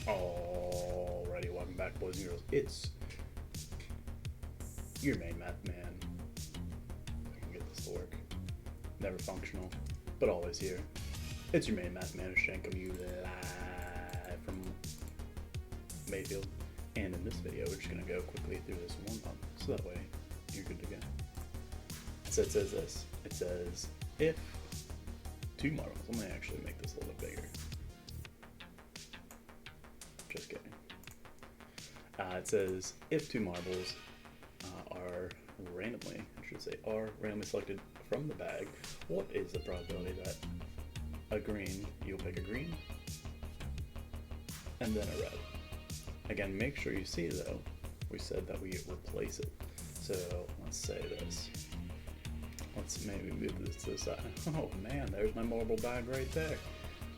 Alrighty, welcome back, boys and girls. It's your main math man. If I can get this to work. Never functional, but always here. It's your main math man, Shane, coming to you live from Mayfield. And in this video, we're just going to go quickly through this warm-up, so that way you're good to go. So it says this. It says, if two marbles, I'm going to actually make this a little bit bigger. Just kidding. It says, if two marbles are randomly selected from the bag, what is the probability that you'll pick a green, and then a red? Again, make sure you see though, we said that we replace it. So let's say this. Let's maybe move this to the side. Oh man, there's my marble bag right there.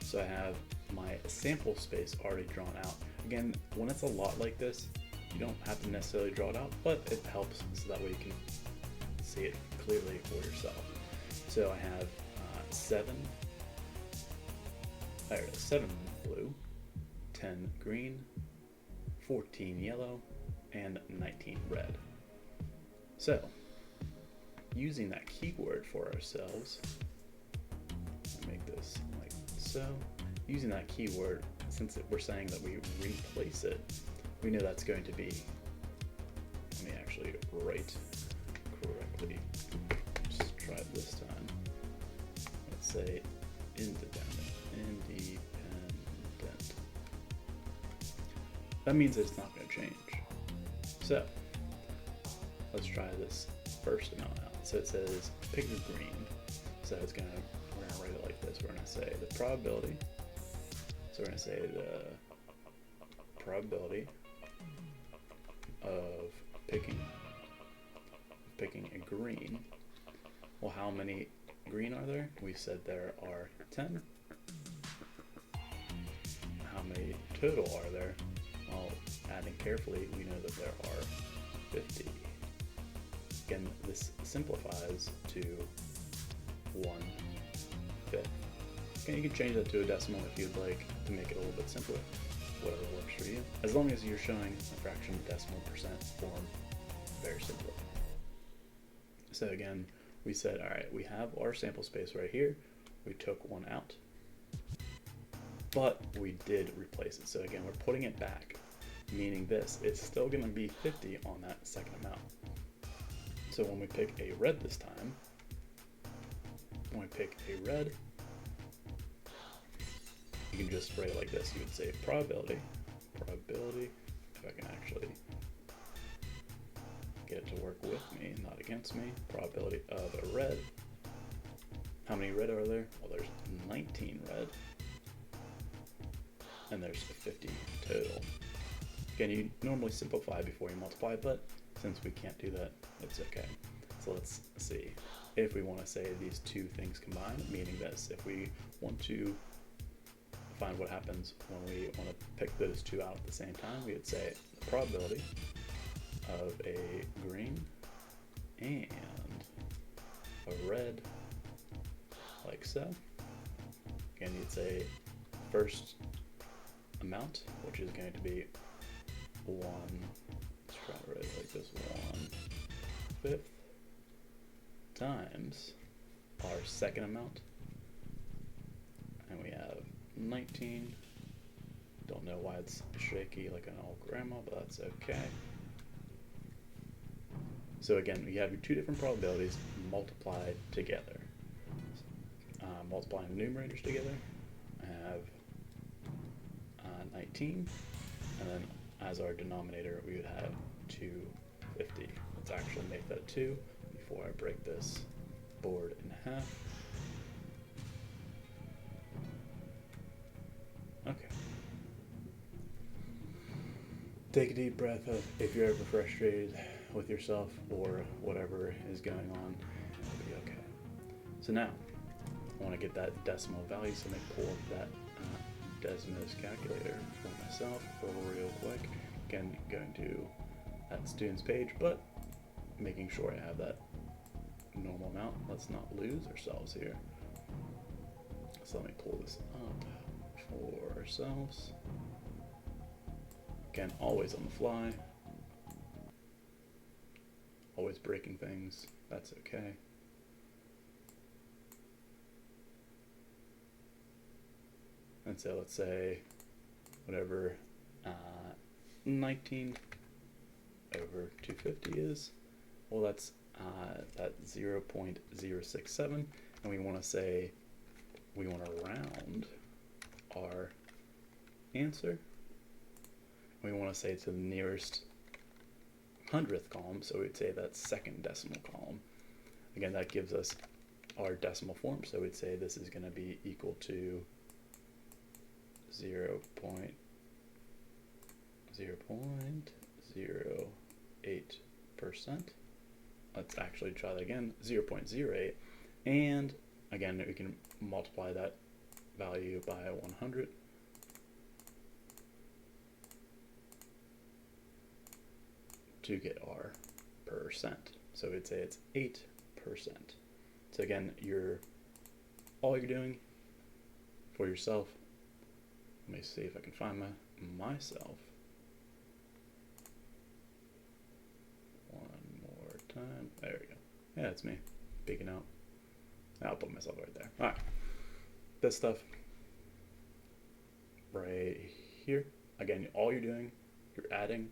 So I have my sample space already drawn out. Again, when it's a lot like this, you don't have to necessarily draw it out, but it helps so that way you can see it clearly for yourself. So I have 7 blue, 10 green, 14 yellow, and 19 red. So, using that keyword for ourselves, I'll make this like so. Using that keyword, since we're saying that we replace it, we know that's going to be, let me actually write correctly. Just try it this time. Let's say independent. That means it's not going to change. So let's try this first amount out. So it says pick a green. So we're going to write it like this. We're going to say the probability. So we're going to say the probability of picking a green. Well, how many green are there? We said there are 10. How many total are there? Well, adding carefully, we know that there are 50. Again, this simplifies to 1/5. Okay, you can change that to a decimal if you'd like to make it a little bit simpler. Whatever works for you. As long as you're showing a fraction, decimal, percent form, very simply. So again, we said, all right, we have our sample space right here. We took one out, but we did replace it. So again, we're putting it back, meaning this, it's still gonna be 50 on that second amount. So when we pick a red this time, you can just write it like this. You would say probability, if I can actually get it to work with me, not against me, probability of a red. How many red are there? Well, there's 19 red, and there's 50 total. Again, you normally simplify before you multiply, but since we can't do that, it's okay. So let's see. If we want to say these two things combined, meaning this, if we want to find what happens when we want to pick those two out at the same time, we would say the probability of a green and a red, like so. Again, you'd say first amount, which is going to be 1, let's try to write it like this, 1/5 times our second amount, and we have 19. Don't know why it's shaky like an old grandma, but that's okay. So again, we have your two different probabilities multiplied together. Multiplying the numerators together, I have 19, and then as our denominator, we would have 250. Let's actually make that 2 before I break this board in half. Okay. Take a deep breath if you're ever frustrated with yourself or whatever is going on, it'll be okay. So now, I want to get that decimal value, so let me pull up that Desmos calculator for myself real quick. Again, going to that student's page, but making sure I have that normal amount. Let's not lose ourselves here. So let me pull this up for ourselves. Again, always on the fly. Always breaking things. That's okay. And so let's say whatever 19 over 250 is, well, that's 0.067, and we want to say we want to round our answer. We want to say to the nearest hundredth column, so we'd say that second decimal column. Again, that gives us our decimal form, so we'd say this is going to be equal to 0.08%. Let's actually try that again, 0.08. And again, we can multiply that value by 100. To get our percent. So we'd say it's 8%. So again, all you're doing for yourself. Let me see if I can find myself. One more time. There we go. Yeah, it's me peeking out. I'll put myself right there. All right. This stuff right here. Again, all you're doing, you're adding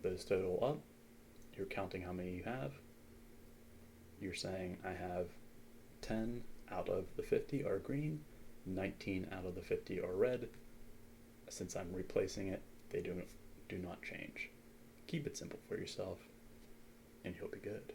those total up. You're counting how many you have. You're saying I have 10 out of the 50 are green, 19 out of the 50 are red. Since I'm replacing it, they do not change. Keep it simple for yourself, and you'll be good.